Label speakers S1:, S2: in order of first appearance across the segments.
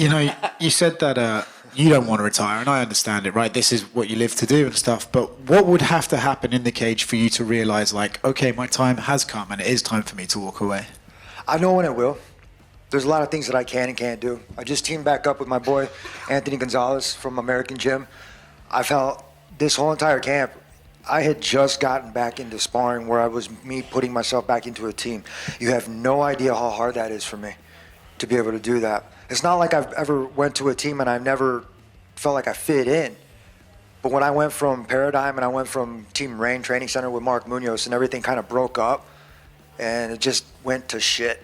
S1: You know, you said that you don't want to retire, and I understand it, right? This is what you live to do and stuff. But what would have to happen in the cage for you to realize, like, okay, my time has come and it is time for me to walk away?
S2: I know when it will. There's a lot of things that I can and can't do. I just teamed back up with my boy, Anthony Gonzalez from American Gym. I felt this whole entire camp, I had just gotten back into sparring where I was me putting myself back into a team. You have no idea how hard that is for me to be able to do that. It's not like I've ever went to a team and I've never felt like I fit in. But when I went from Paradigm and I went from Team Rain Training Center with Mark Munoz and everything kind of broke up and it just went to shit.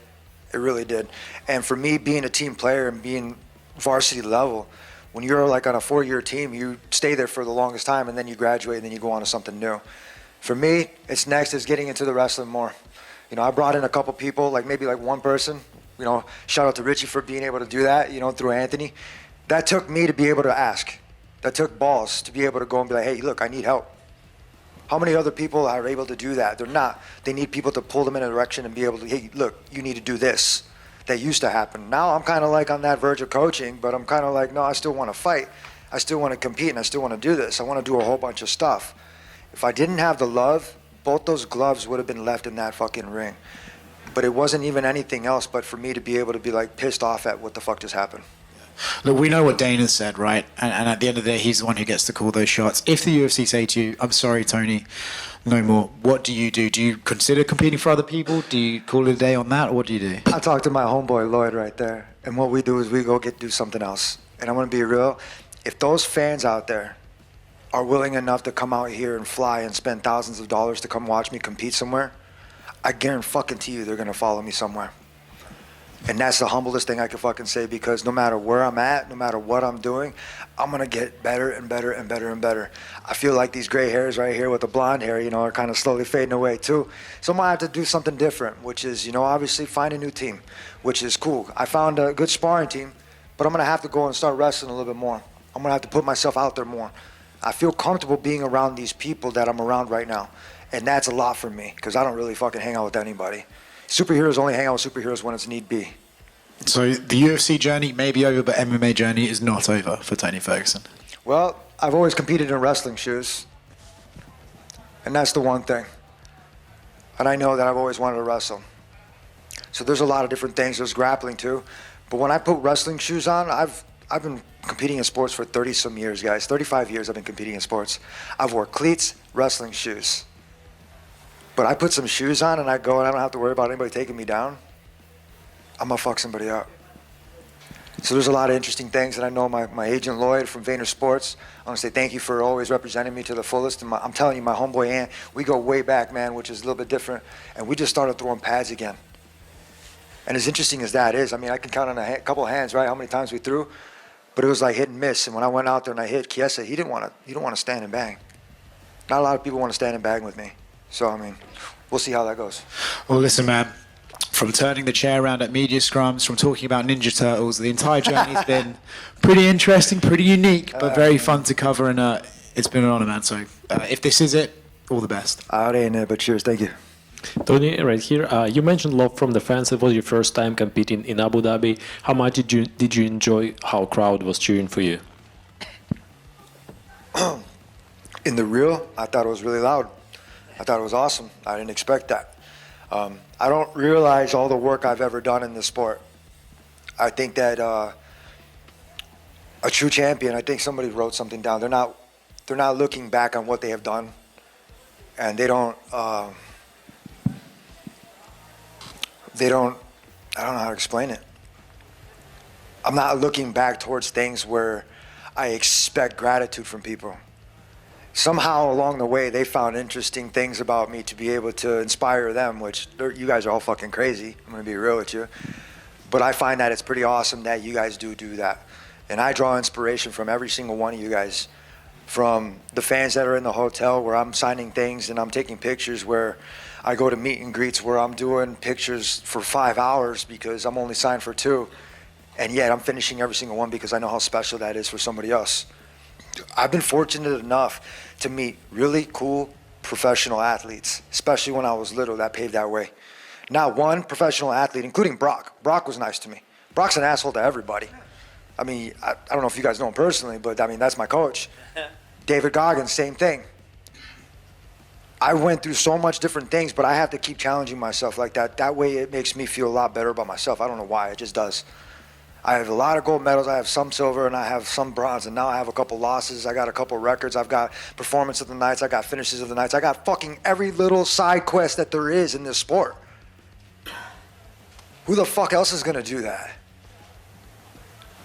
S2: It really did. And for me, being a team player and being varsity level, when you're like on a 4-year team, you stay there for the longest time and then you graduate and then you go on to something new. For me, it's next is getting into the wrestling more. You know, I brought in a couple people, like maybe like one person. You know, shout out to Richie for being able to do that, you know, through Anthony. That took me to be able to ask. That took balls to be able to go and be like, hey, look, I need help. How many other people are able to do that? They're not. They need people to pull them in a direction and be able to, hey, look, you need to do this. That used to happen. Now I'm kind of like on that verge of coaching, but I'm kind of like, no, I still want to fight. I still want to compete and I still want to do this. I want to do a whole bunch of stuff. If I didn't have the love, both those gloves would have been left in that fucking ring. But it wasn't even anything else but for me to be able to be like pissed off at what the fuck just happened.
S1: Look, we know what Dana said, right? And at the end of the day, he's the one who gets to call those shots. If the UFC say to you, I'm sorry, Tony, no more, what do you do? Do you consider competing for other people? Do you call it a day on that, or what do you do?
S2: I talked to my homeboy Lloyd right there, and what we do is we go do something else. And I'm going to be real. If those fans out there are willing enough to come out here and fly and spend thousands of dollars to come watch me compete somewhere, I guarantee you they're going to follow me somewhere. And that's the humblest thing I can fucking say, because no matter where I'm at, no matter what I'm doing, I'm going to get better and better and better and better. I feel like these gray hairs right here with the blonde hair, you know, are kind of slowly fading away too. So I'm going to have to do something different, which is, you know, obviously find a new team, which is cool. I found a good sparring team, but I'm going to have to go and start wrestling a little bit more. I'm going to have to put myself out there more. I feel comfortable being around these people that I'm around right now. And that's a lot for me, because I don't really fucking hang out with anybody. Superheroes only hang out with superheroes when it's need be.
S1: So the UFC journey may be over, but MMA journey is not over for Tony Ferguson.
S2: Well, I've always competed in wrestling shoes. And that's the one thing. And I know that I've always wanted to wrestle. So there's a lot of different things. There's grappling too. But when I put wrestling shoes on, I've been competing in sports for 30-some years, guys. 35 years I've been competing in sports. I've wore cleats, wrestling shoes. But I put some shoes on and I go and I don't have to worry about anybody taking me down. I'm going to fuck somebody up. So there's a lot of interesting things, and I know my agent Lloyd from Vayner Sports. I want to say thank you for always representing me to the fullest. And I'm telling you, my homeboy Ant, we go way back, man, which is a little bit different. And we just started throwing pads again. And as interesting as that is, I mean, I can count on a couple of hands, right, how many times we threw. But it was like hit and miss. And when I went out there and I hit Chiesa, he didn't want to stand and bang. Not a lot of people want to stand and bang with me. So, I mean, we'll see how that goes.
S1: Well, listen, man, from turning the chair around at media scrums, from talking about Ninja Turtles, the entire journey's been pretty interesting, pretty unique, but very fun to cover, and it's been an honor, man. So if this is it, all the best.
S2: I ain't it, but cheers. Thank you.
S3: Tony, right here, you mentioned love from the fans. It was your first time competing in Abu Dhabi. How much did you enjoy how crowd was cheering for you?
S2: In the real, I thought it was really loud. I thought it was awesome. I didn't expect that. I don't realize all the work I've ever done in this sport. I think that a true champion, I think somebody wrote something down. They're not looking back on what they have done, and they don't. I don't know how to explain it. I'm not looking back towards things where I expect gratitude from people. Somehow along the way, they found interesting things about me to be able to inspire them, which you guys are all fucking crazy. I'm going to be real with you. But I find that it's pretty awesome that you guys do that. And I draw inspiration from every single one of you guys. From the fans that are in the hotel where I'm signing things and I'm taking pictures, where I go to meet and greets where I'm doing pictures for 5 hours because I'm only signed for 2. And yet I'm finishing every single one because I know how special that is for somebody else. I've been fortunate enough to meet really cool professional athletes, especially when I was little, that paved that way. Not one professional athlete, including Brock. Brock was nice to me. Brock's an asshole to everybody. I mean, I don't know if you guys know him personally, but I mean, that's my coach. David Goggins, same thing. I went through so much different things, but I have to keep challenging myself like that. That way it makes me feel a lot better about myself. I don't know why, it just does. I have a lot of gold medals, I have some silver, and I have some bronze, and now I have a couple losses, I got a couple records, I've got performance of the nights, I got finishes of the nights, I got fucking every little side quest that there is in this sport. Who the fuck else is gonna do that?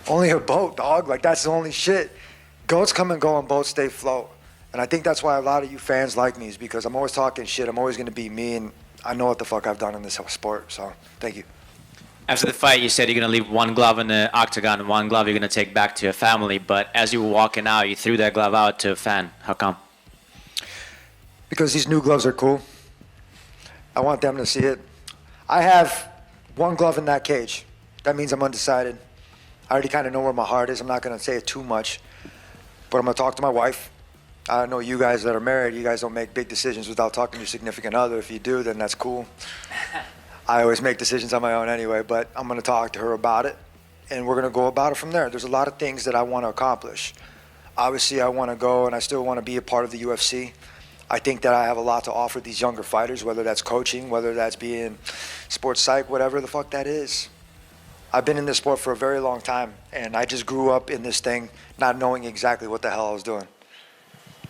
S2: Only a boat, dog. Like, that's the only shit. Goats come and go and boats stay afloat. And I think that's why a lot of you fans like me, is because I'm always talking shit, I'm always gonna be me, and I know what the fuck I've done in this sport, so thank you.
S4: After the fight, you said you're going to leave one glove in the octagon and one glove you're going to take back to your family. But as you were walking out, you threw that glove out to a fan. How come?
S2: Because these new gloves are cool. I want them to see it. I have one glove in that cage. That means I'm undecided. I already kind of know where my heart is. I'm not going to say it too much. But I'm going to talk to my wife. I know you guys that are married, you guys don't make big decisions without talking to your significant other. If you do, then that's cool. I always make decisions on my own anyway, but I'm going to talk to her about it, and we're going to go about it from there. There's a lot of things that I want to accomplish. Obviously, I want to go, and I still want to be a part of the UFC. I think that I have a lot to offer these younger fighters, whether that's coaching, whether that's being sports psych, whatever the fuck that is. I've been in this sport for a very long time, and I just grew up in this thing not knowing exactly what the hell I was doing.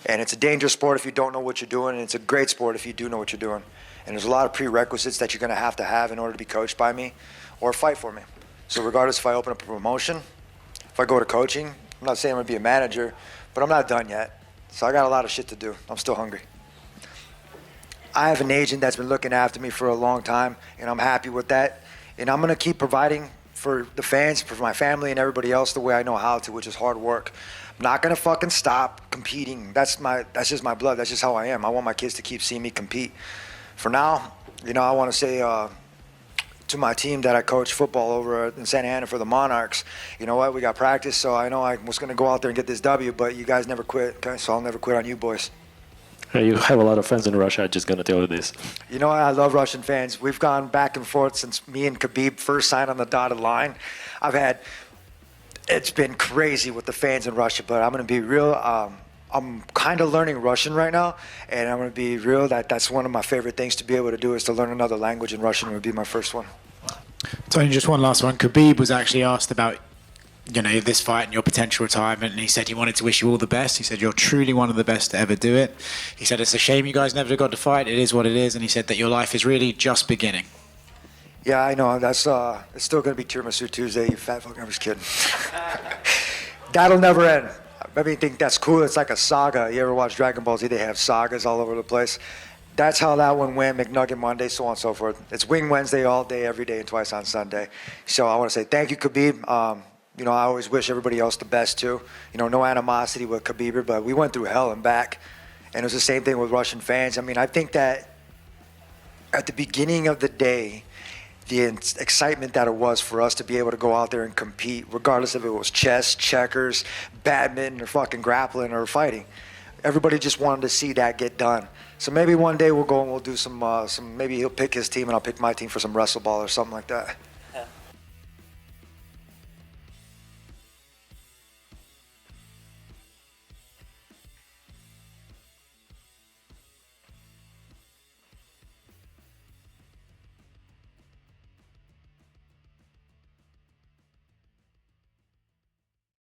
S2: And it's a dangerous sport if you don't know what you're doing, and it's a great sport if you do know what you're doing. And there's a lot of prerequisites that you're going to have in order to be coached by me or fight for me. So regardless if I open up a promotion, if I go to coaching, I'm not saying I'm going to be a manager, but I'm not done yet. So I got a lot of shit to do. I'm still hungry. I have an agent that's been looking after me for a long time, and I'm happy with that. And I'm going to keep providing for the fans, for my family and everybody else the way I know how to, which is hard work. I'm not going to fucking stop competing. That's just my blood. That's just how I am. I want my kids to keep seeing me compete. For now, you know, I want to say to my team that I coach football over in Santa Ana for the Monarchs, you know what, we got practice, so I know I was going to go out there and get this W, but you guys never quit, okay? So I'll never quit on you boys.
S3: You have a lot of fans in Russia, I'm just going to tell you this.
S2: You know, I love Russian fans. We've gone back and forth since me and Khabib first signed on the dotted line. It's been crazy with the fans in Russia, but I'm going to be real. I'm kind of learning Russian right now, and I'm going to be real that's one of my favorite things to be able to do is to learn another language, and Russian would be my first one.
S1: Tony, just one last one. Khabib was actually asked about, you know, this fight and your potential retirement, and he said he wanted to wish you all the best. He said you're truly one of the best to ever do it. He said it's a shame you guys never got to fight. It is what it is, and he said that your life is really just beginning.
S2: Yeah, I know. That's it's still going to be Tiramisu Tuesday, you fat fuck. I'm just kidding. That'll never end. I mean, think that's cool. It's like a saga. You ever watch Dragon Ball Z? They have sagas all over the place. That's how that one went. McNugget Monday, so on and so forth. It's Wing Wednesday all day, every day, and twice on Sunday. So I want to say thank you, Khabib. You know, I always wish everybody else the best too. You know, no animosity with Khabib, but we went through hell and back. And it was the same thing with Russian fans. I mean, I think that at the beginning of the day, the excitement that it was for us to be able to go out there and compete, regardless if it was chess, checkers, badminton, or fucking grappling or fighting. Everybody just wanted to see that get done. So maybe one day we'll go and we'll do some maybe he'll pick his team and I'll pick my team for some wrestle ball or something like that.